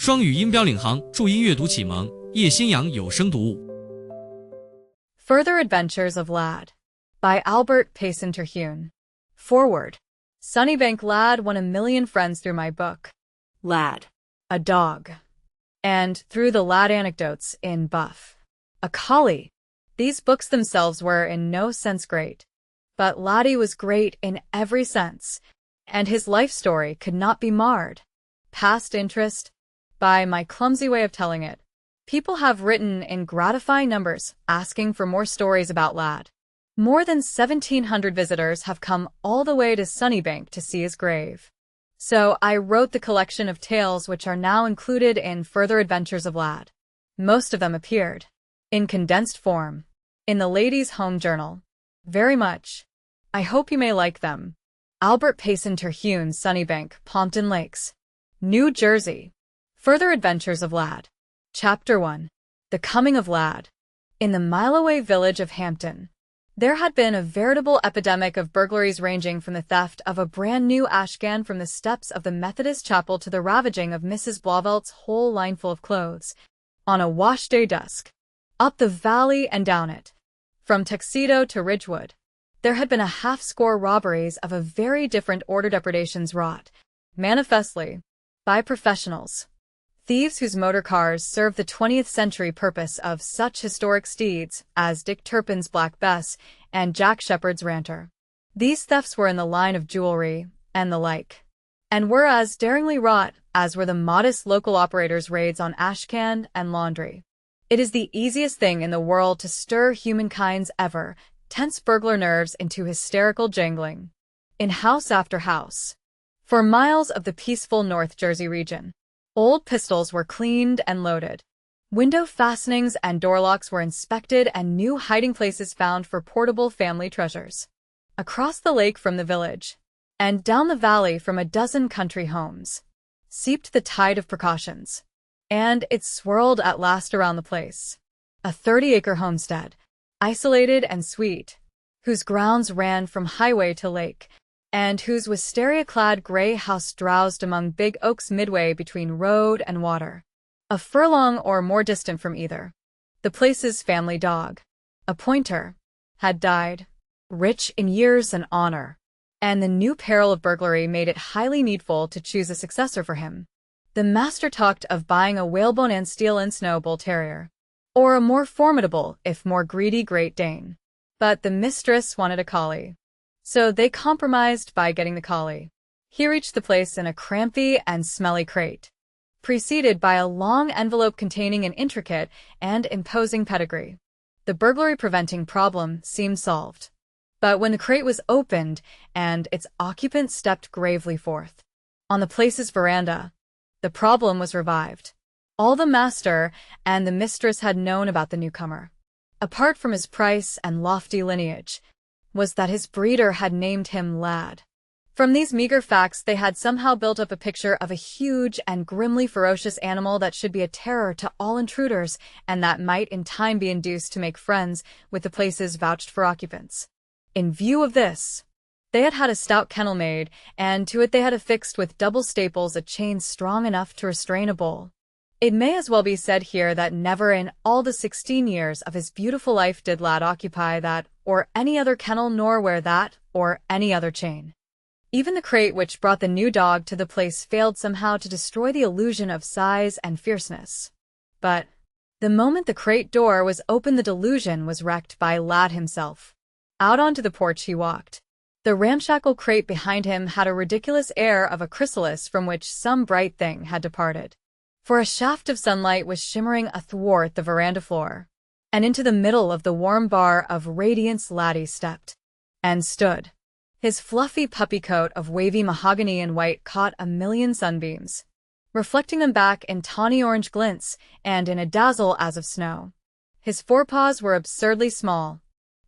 双语音标领航，注音阅读启蒙，叶兴阳有声读物。Further Adventures of Lad by Albert Payson Terhune. Forward. Sunnybank Lad won 1,000,000 friends through my book, Lad, a dog, and through the lad anecdotes in Buff, a collie. These books themselves were in no sense great, but Laddie was great in every sense, and his life story could not be marred. Past interest, by my clumsy way of telling it. People have written in gratifying numbers asking for more stories about Lad. More than 1,700 visitors have come all the way to Sunnybank to see his grave. So I wrote the collection of tales which are now included in Further Adventures of Lad. Most of them appeared in condensed form in the Ladies' Home Journal. Very much. I hope you may like them. Albert Payson Terhune, Sunnybank, Pompton Lakes, New Jersey. Further Adventures of Lad. Chapter 1. The Coming of Lad. In the mile-away village of Hampton, there had been a veritable epidemic of burglaries ranging from the theft of a brand-new ashcan from the steps of the Methodist chapel to the ravaging of Mrs. Blauvelt's whole lineful of clothes. On a wash-day dusk, up the valley and down it, from Tuxedo to Ridgewood, there had been a half-score robberies of a very different order, depredations wrought, manifestly, by professionals. Thieves whose motor cars served the 20th century purpose of such historic steeds as Dick Turpin's Black Bess and Jack Sheppard's Ranter. These thefts were in the line of jewelry and the like, and were as daringly wrought as were the modest local operators' raids on ashcan and laundry. It is the easiest thing in the world to stir humankind's ever tense burglar nerves into hysterical jangling. In house after house, for miles of the peaceful North Jersey region, old pistols were cleaned and loaded. Window fastenings and door locks were inspected and new hiding places found for portable family treasures. Across the lake from the village, and down the valley from a dozen country homes, seeped the tide of precautions, and it swirled at last around the place. A 30-acre homestead, isolated and sweet, whose grounds ran from highway to lake, and whose wisteria-clad gray house drowsed among big oaks midway between road and water, a furlong or more distant from either. The place's family dog, a pointer, had died, rich in years and honor, and the new peril of burglary made it highly needful to choose a successor for him. The master talked of buying a whalebone and steel and snow bull terrier, or a more formidable, if more greedy, Great Dane. But the mistress wanted a collie. So they compromised by getting the collie. He reached the place in a crampy and smelly crate, preceded by a long envelope containing an intricate and imposing pedigree. The burglary-preventing problem seemed solved. But when the crate was opened and its occupant stepped gravely forth on the place's veranda, the problem was revived. All the master and the mistress had known about the newcomer, apart from his price and lofty lineage, was that his breeder had named him Lad. From these meager facts they had somehow built up a picture of a huge and grimly ferocious animal that should be a terror to all intruders and that might in time be induced to make friends with the place's vouched-for occupants. In view of this, they had had a stout kennel made, and to it they had affixed with double staples a chain strong enough to restrain a bull. It may as well be said here that never in all the 16 years of his beautiful life did Lad occupy that or any other kennel nor wear that or any other chain. Even the crate which brought the new dog to the place failed somehow to destroy the illusion of size and fierceness. But the moment the crate door was opened, the delusion was wrecked by Lad himself. Out onto the porch he walked. The ramshackle crate behind him had a ridiculous air of a chrysalis from which some bright thing had departed. For a shaft of sunlight was shimmering athwart the veranda floor, and into the middle of the warm bar of radiance Laddie stepped, and stood. His fluffy puppy coat of wavy mahogany and white caught 1,000,000 sunbeams, reflecting them back in tawny orange glints and in a dazzle as of snow. His forepaws were absurdly small,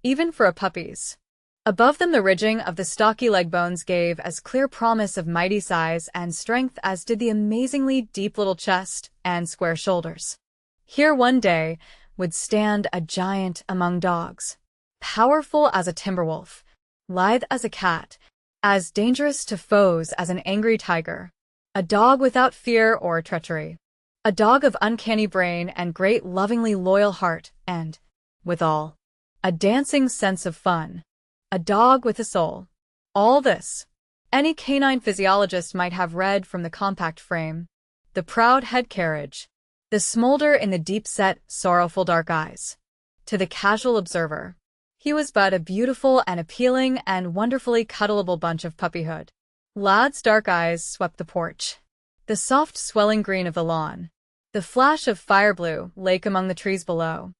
even for a puppy's. Above them the ridging of the stocky leg bones gave as clear promise of mighty size and strength as did the amazingly deep little chest and square shoulders. Here one day would stand a giant among dogs, powerful as a timber wolf, lithe as a cat, as dangerous to foes as an angry tiger, a dog without fear or treachery. A dog of uncanny brain and great lovingly loyal heart and, withal, a dancing sense of fun. A dog with a soul. All this, any canine physiologist might have read from the compact frame, the proud head carriage, the smolder in the deep-set, sorrowful dark eyes. To the casual observer, he was but a beautiful and appealing and wonderfully cuddleable bunch of puppyhood. Lad's dark eyes swept the porch, the soft swelling green of the lawn, the flash of fire-blue lake among the trees below.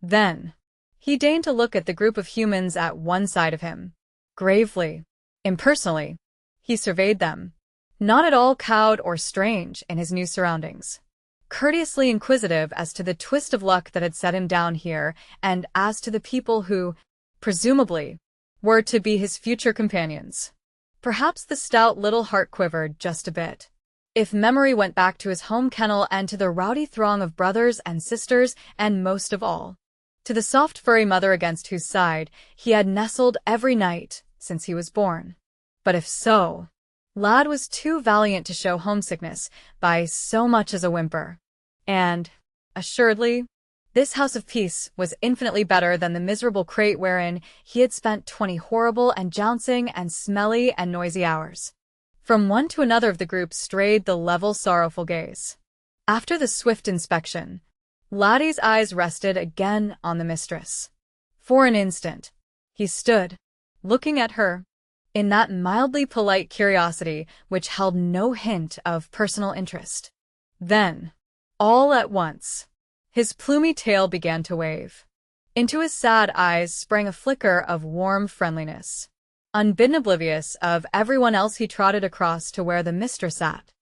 Then, he deigned to look at the group of humans at one side of him. Gravely, impersonally, he surveyed them, not at all cowed or strange in his new surroundings. Courteously inquisitive as to the twist of luck that had set him down here and as to the people who, presumably, were to be his future companions. Perhaps the stout little heart quivered just a bit. If memory went back to his home kennel and to the rowdy throng of brothers and sisters, and most of all, to the soft furry mother against whose side he had nestled every night since he was born. But if so, Lad was too valiant to show homesickness by so much as a whimper. And, assuredly, this house of peace was infinitely better than the miserable crate wherein he had spent 20 horrible and jouncing and smelly and noisy hours. From one to another of the group strayed the level, sorrowful gaze. After the swift inspection, Laddie's eyes rested again on the mistress. For an instant, he stood, looking at her, in that mildly polite curiosity which held no hint of personal interest. Then, all at once, his plumy tail began to wave. Into his sad eyes sprang a flicker of warm friendliness. Unbidden oblivious of everyone else, he trotted across to where the mistress sat.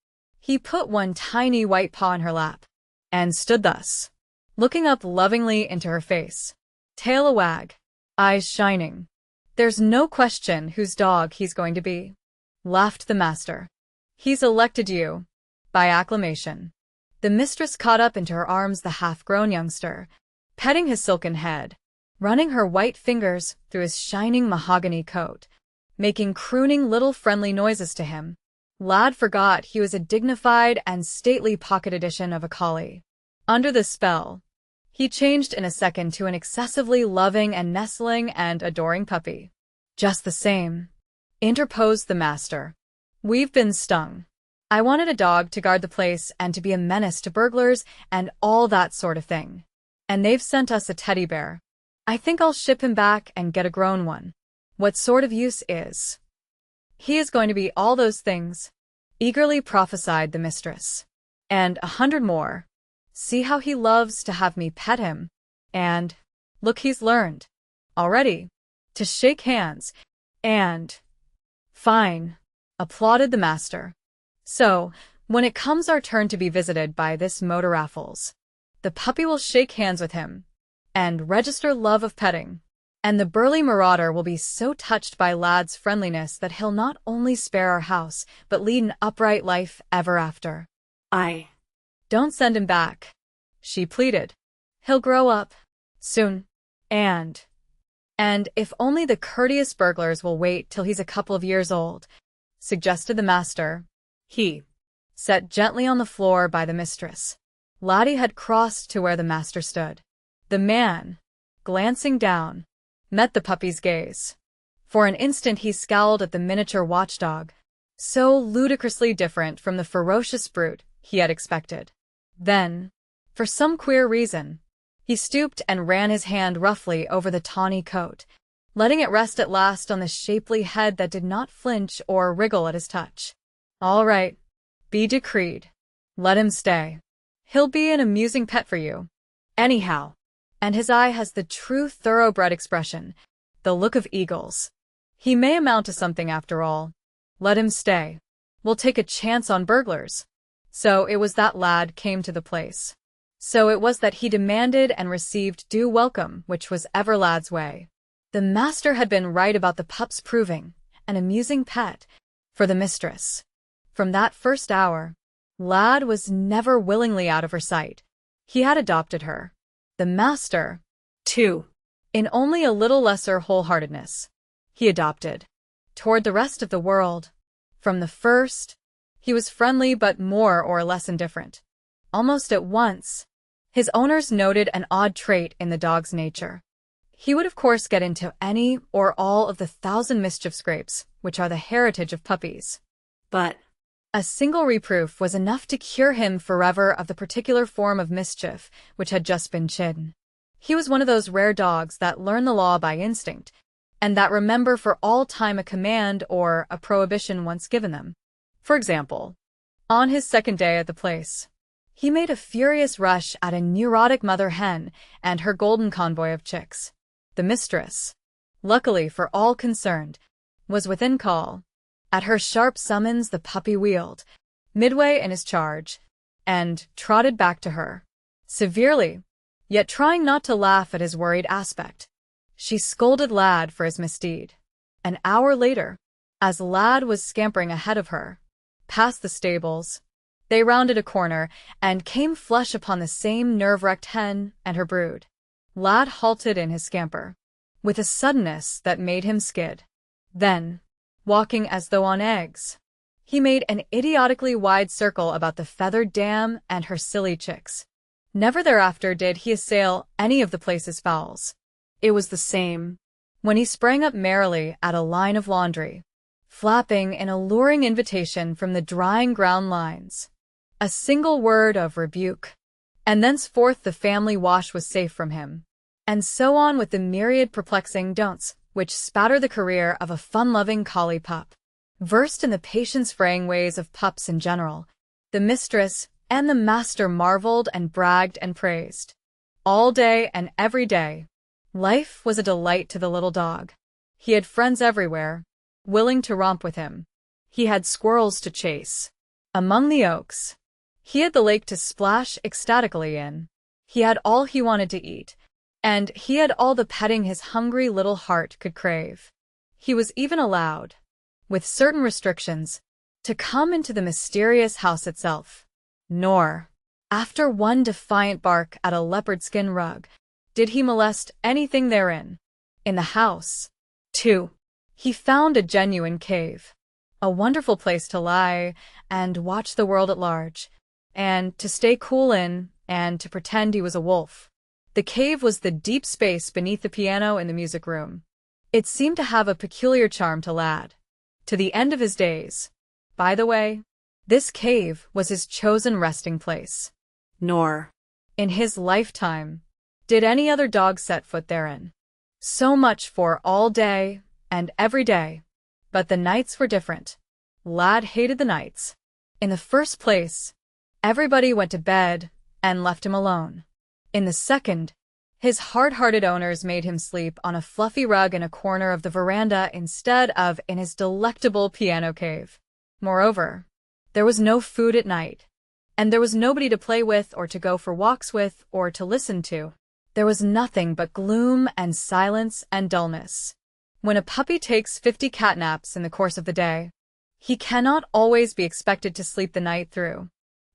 He put one tiny white paw in her lap, and stood thus, looking up lovingly into her face, tail a wag, eyes shining. "There's no question whose dog he's going to be," laughed the master. "He's elected you, by acclamation." The mistress caught up into her arms the half-grown youngster, petting his silken head, running her white fingers through his shining mahogany coat, making crooning little friendly noises to him. Lad forgot he was a dignified and stately pocket edition of a collie. Under the spell, he changed in a second to an excessively loving and nestling and adoring puppy. "Just the same," interposed the master, "we've been stung. I wanted a dog to guard the place and to be a menace to burglars and all that sort of thing. And they've sent us a teddy bear. I think I'll ship him back and get a grown one. What sort of use is? He is going to be all those things," eagerly prophesied the mistress. "And 100 more. See how he loves to have me pet him. And, look, he's learned, already, to shake hands. And, fine," applauded the master. "So, when it comes our turn to be visited by this motor Raffles, the puppy will shake hands with him, and register love of petting. And the burly marauder will be so touched by Lad's friendliness that he'll not only spare our house, but lead an upright life ever after." "Don't send him back," she pleaded. "He'll grow up, soon, and if only the courteous burglars will wait till he's a couple of years old," suggested the master. He sat gently on the floor by the mistress. Laddie had crossed to where the master stood. The man, glancing down, met the puppy's gaze. For an instant he scowled at the miniature watchdog, so ludicrously different from the ferocious brute he had expected. Then, for some queer reason, he stooped and ran his hand roughly over the tawny coat, letting it rest at last on the shapely head that did not flinch or wriggle at his touch. "All right, be decreed. Let him stay. He'll be an amusing pet for you. Anyhow." And his eye has the true thoroughbred expression, the look of eagles. "He may amount to something after all. Let him stay. We'll take a chance on burglars." So it was that Lad came to the place. So it was that he demanded and received due welcome, which was ever Lad's way. The master had been right about the pup's proving an amusing pet for the mistress. From that first hour, Lad was never willingly out of her sight. He had adopted her. The master, too, in only a little lesser wholeheartedness, he adopted. Toward the rest of the world, from the first, he was friendly but more or less indifferent. Almost at once, his owners noted an odd trait in the dog's nature. He would of course get into any or all of the 1,000 mischief scrapes, which are the heritage of puppies. But a single reproof was enough to cure him forever of the particular form of mischief which had just been chidden. He was one of those rare dogs that learn the law by instinct, and that remember for all time a command or a prohibition once given them. For example, on his second day at the place, he made a furious rush at a neurotic mother hen and her golden convoy of chicks. The mistress, luckily for all concerned, was within call. At her sharp summons the puppy wheeled, midway in his charge, and trotted back to her. Severely, yet trying not to laugh at his worried aspect, she scolded Lad for his misdeed. An hour later, as Lad was scampering ahead of her, past the stables, they rounded a corner and came flush upon the same nerve-wrecked hen and her brood. Lad halted in his scamper, with a suddenness that made him skid. Then, walking as though on eggs, he made an idiotically wide circle about the feathered dam and her silly chicks. Never thereafter did he assail any of the place's fowls. It was the same when he sprang up merrily at a line of laundry, flapping an alluring invitation from the drying ground lines. A single word of rebuke, and thenceforth the family wash was safe from him. And so on with the myriad perplexing don'ts which spatter the career of a fun-loving collie pup. Versed in the patience-fraying ways of pups in general, the mistress and the master marveled and bragged and praised. All day and every day, life was a delight to the little dog. He had friends everywhere, willing to romp with him. He had squirrels to chase among the oaks. He had the lake to splash ecstatically in. He had all he wanted to eat, and he had all the petting his hungry little heart could crave. He was even allowed, with certain restrictions, to come into the mysterious house itself. Nor, after one defiant bark at a leopard skin rug, did he molest anything therein. In the house, too, he found a genuine cave, a wonderful place to lie and watch the world at large, and to stay cool in, and to pretend he was a wolf. The cave was the deep space beneath the piano in the music room. It seemed to have a peculiar charm to Lad. To the end of his days, by the way, this cave was his chosen resting place. Nor, in his lifetime, did any other dog set foot therein. So much for all day and every day. But the nights were different. Lad hated the nights. In the first place, everybody went to bed and left him alone. In the second, his hard-hearted owners made him sleep on a fluffy rug in a corner of the veranda instead of in his delectable piano cave. Moreover, there was no food at night, and there was nobody to play with or to go for walks with or to listen to. There was nothing but gloom and silence and dullness. When a puppy takes 50 catnaps in the course of the day, he cannot always be expected to sleep the night through.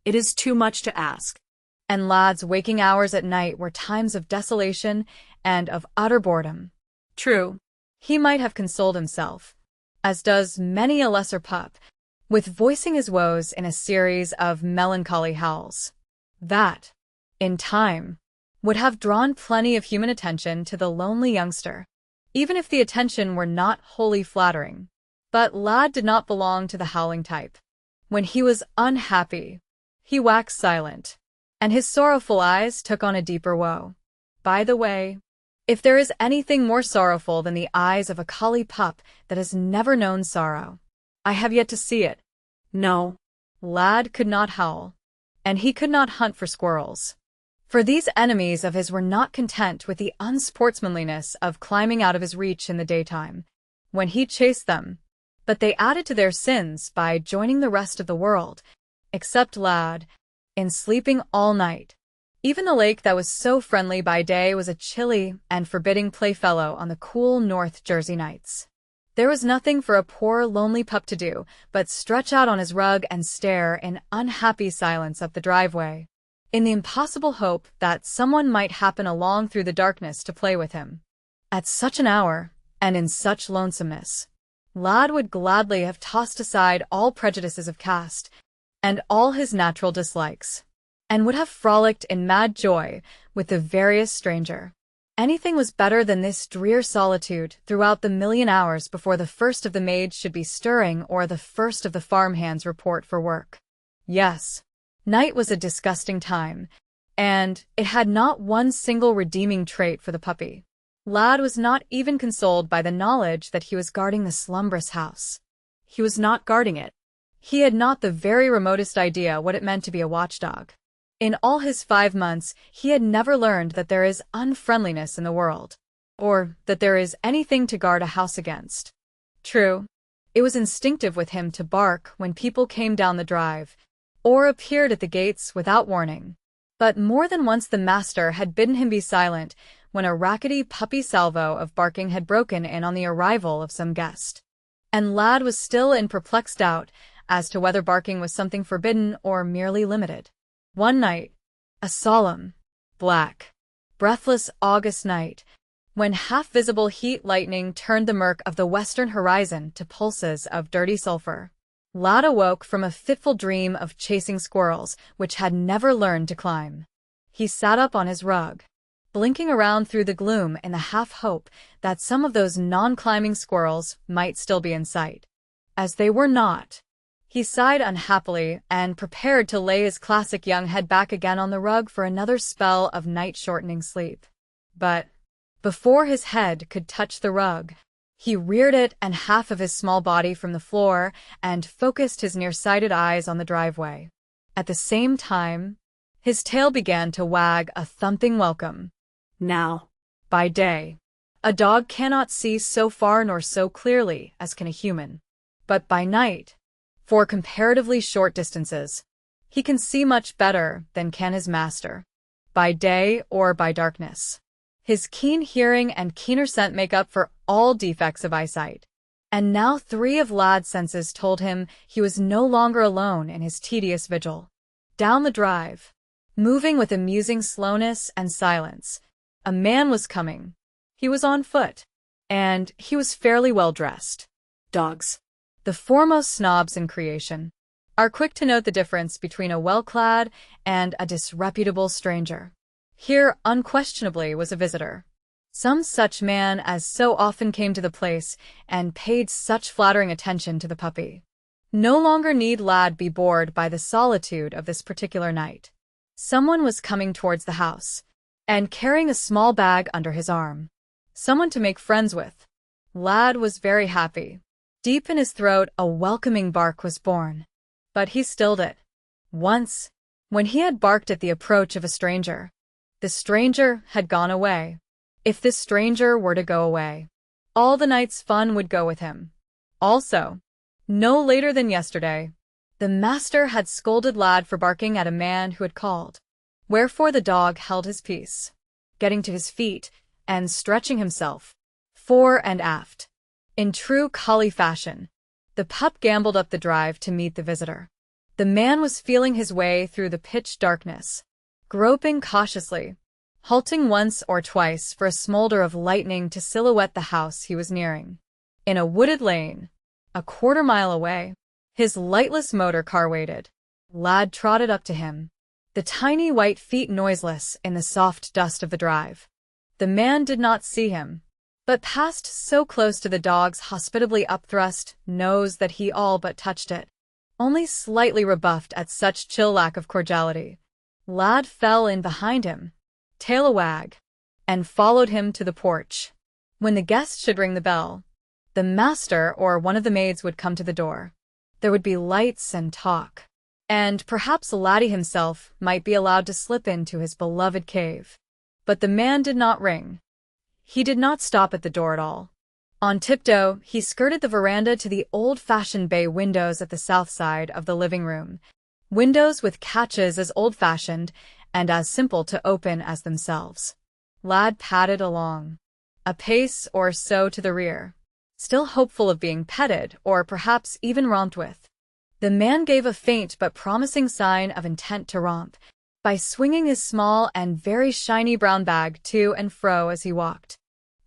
It is too much to ask. And Lad's waking hours at night were times of desolation and of utter boredom. True, he might have consoled himself, as does many a lesser pup, with voicing his woes in a series of melancholy howls. That, in time, would have drawn plenty of human attention to the lonely youngster, even if the attention were not wholly flattering. But Lad did not belong to the howling type. When he was unhappy, he waxed silent, and his sorrowful eyes took on a deeper woe. By the way, if there is anything more sorrowful than the eyes of a collie pup that has never known sorrow, I have yet to see it. No, Lad could not howl, and he could not hunt for squirrels. For these enemies of his were not content with the unsportsmanliness of climbing out of his reach in the daytime, when he chased them, but they added to their sins by joining the rest of the world, except Lad, in sleeping all night. Even the lake that was so friendly by day was a chilly and forbidding playfellow on the cool North Jersey nights. There was nothing for a poor, lonely pup to do but stretch out on his rug and stare in unhappy silence up the driveway, in the impossible hope that someone might happen along through the darkness to play with him. At such an hour, and in such lonesomeness, Lad would gladly have tossed aside all prejudices of caste, and all his natural dislikes, and would have frolicked in mad joy with the veriest stranger. Anything was better than this drear solitude throughout the million hours before the first of the maids should be stirring or the first of the farmhands report for work. Yes, night was a disgusting time, and it had not one single redeeming trait for the puppy. Lad was not even consoled by the knowledge that he was guarding the slumbrous house. He was not guarding it. He had not the very remotest idea what it meant to be a watchdog. In all his 5 months, he had never learned that there is unfriendliness in the world, or that there is anything to guard a house against. True, it was instinctive with him to bark when people came down the drive, or appeared at the gates without warning. But more than once the master had bidden him be silent when a rackety puppy salvo of barking had broken in on the arrival of some guest. And Lad was still in perplexed doubt as to whether barking was something forbidden or merely limited. One night, a solemn, black, breathless August night, when half-visible heat lightning turned the murk of the western horizon to pulses of dirty sulfur, Lad awoke from a fitful dream of chasing squirrels which had never learned to climb. He sat up on his rug, blinking around through the gloom in the half-hope that some of those non-climbing squirrels might still be in sight. As they were not, he sighed unhappily and prepared to lay his classic young head back again on the rug for another spell of night-shortening sleep. But before his head could touch the rug, he reared it and half of his small body from the floor and focused his nearsighted eyes on the driveway. At the same time, his tail began to wag a thumping welcome. Now, by day, a dog cannot see so far nor so clearly as can a human. But by night, for comparatively short distances, he can see much better than can his master, by day or by darkness. His keen hearing and keener scent make up for all defects of eyesight. And now 3 of Lad's senses told him he was no longer alone in his tedious vigil. Down the drive, moving with amusing slowness and silence, a man was coming. He was on foot, and he was fairly well dressed. Dogs, the foremost snobs in creation, are quick to note the difference between a well-clad and a disreputable stranger. Here unquestionably was a visitor, some such man as so often came to the place and paid such flattering attention to the puppy. No longer need Lad be bored by the solitude of this particular night. Someone was coming towards the house, and carrying a small bag under his arm. Someone to make friends with. Lad was very happy. Deep in his throat a welcoming bark was born, but he stilled it. Once, when he had barked at the approach of a stranger, the stranger had gone away. If this stranger were to go away, all the night's fun would go with him. Also, no later than yesterday, the master had scolded Lad for barking at a man who had called. Wherefore the dog held his peace, getting to his feet and stretching himself, fore and aft. In true collie fashion, the pup gamboled up the drive to meet the visitor. The man was feeling his way through the pitch darkness, groping cautiously, halting once or twice for a smolder of lightning to silhouette the house he was nearing. In a wooded lane, a quarter-mile away, his lightless motor car waited. Lad trotted up to him, the tiny white feet noiseless in the soft dust of the drive. The man did not see him, but passed so close to the dog's hospitably upthrust nose that he all but touched it, only slightly rebuffed at such chill lack of cordiality. Lad fell in behind him, tail a wag, and followed him to the porch. When the guest should ring the bell, the master or one of the maids would come to the door. There would be lights and talk, and perhaps Laddie himself might be allowed to slip into his beloved cave. But the man did not ring. He did not stop at the door at all. On tiptoe, he skirted the veranda to the old-fashioned bay windows at the south side of the living room, windows with catches as old-fashioned and as simple to open as themselves. Lad padded along, a pace or so to the rear, still hopeful of being petted or perhaps even romped with. The man gave a faint but promising sign of intent to romp, by swinging his small and very shiny brown bag to and fro as he walked.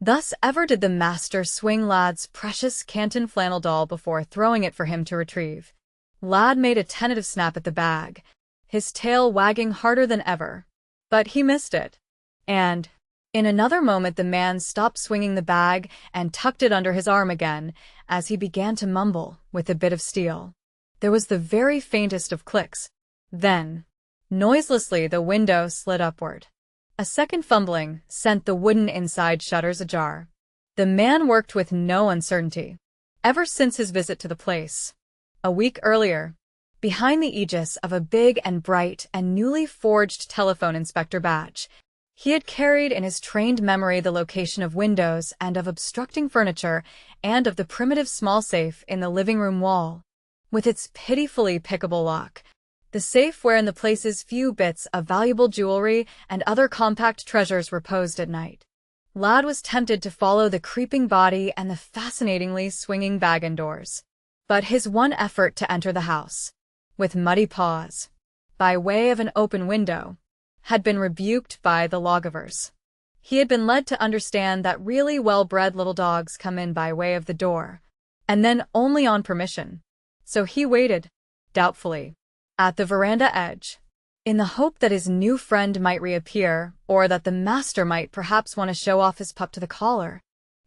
Thus ever did the master swing Lad's precious Canton flannel doll before throwing it for him to retrieve. Lad made a tentative snap at the bag, his tail wagging harder than ever. But he missed it. And in another moment the man stopped swinging the bag and tucked it under his arm again as he began to mumble with a bit of steel. There was the very faintest of clicks. Then, noiselessly, the window slid upward. A second fumbling sent the wooden inside shutters ajar. The man worked with no uncertainty. Ever since his visit to the place, a week earlier, behind the aegis of a big and bright and newly forged telephone inspector badge, he had carried in his trained memory the location of windows and of obstructing furniture and of the primitive small safe in the living room wall, with its pitifully pickable lock. The safe wherein the place's few bits of valuable jewelry and other compact treasures reposed at night. Lad was tempted to follow the creeping body and the fascinatingly swinging bag indoors. But his one effort to enter the house, with muddy paws, by way of an open window, had been rebuked by the lawgivers. He had been led to understand that really well-bred little dogs come in by way of the door, and then only on permission. So he waited, doubtfully, at the veranda edge, in the hope that his new friend might reappear, or that the master might perhaps want to show off his pup to the caller,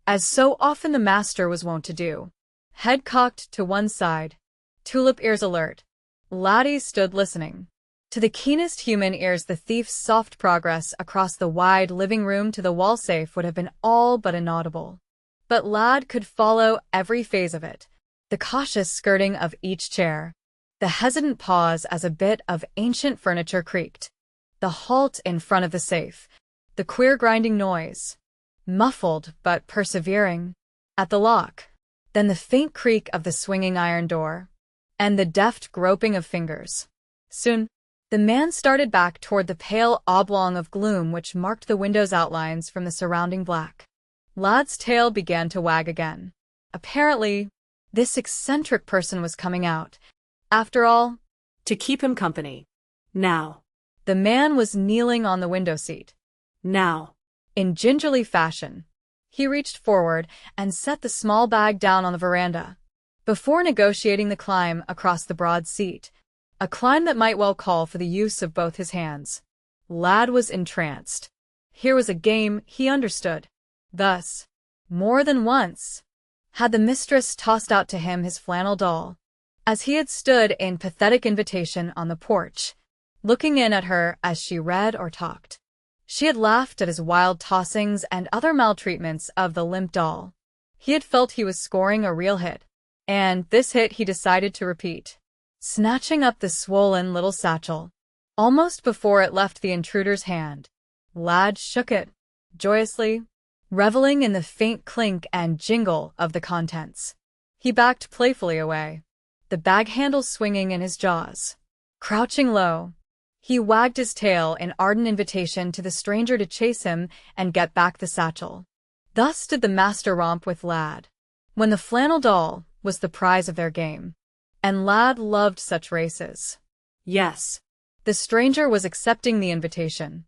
as so often the master was wont to do. Head cocked to one side, tulip ears alert, Laddie stood listening. To the keenest human ears the thief's soft progress across the wide living room to the wall safe would have been all but inaudible. But Lad could follow every phase of it, the cautious skirting of each chair, the hesitant pause as a bit of ancient furniture creaked, the halt in front of the safe, the queer grinding noise, muffled but persevering, at the lock, then the faint creak of the swinging iron door, and the deft groping of fingers. Soon, the man started back toward the pale oblong of gloom which marked the window's outlines from the surrounding black. Lad's tail began to wag again. Apparently, this eccentric person was coming out, after all, to keep him company. Now. The man was kneeling on the window seat. Now. In gingerly fashion, he reached forward and set the small bag down on the veranda, before negotiating the climb across the broad seat, a climb that might well call for the use of both his hands. Lad was entranced. Here was a game he understood. Thus, more than once, had the mistress tossed out to him his flannel doll, as he had stood in pathetic invitation on the porch, looking in at her as she read or talked. She had laughed at his wild tossings and other maltreatments of the limp doll. He had felt he was scoring a real hit, and this hit he decided to repeat, snatching up the swollen little satchel. Almost before it left the intruder's hand, Lad shook it, joyously, reveling in the faint clink and jingle of the contents. He backed playfully away, the bag handle swinging in his jaws. Crouching low, he wagged his tail in ardent invitation to the stranger to chase him and get back the satchel. Thus did the master romp with Lad, when the flannel doll was the prize of their game. And Lad loved such races. Yes, the stranger was accepting the invitation.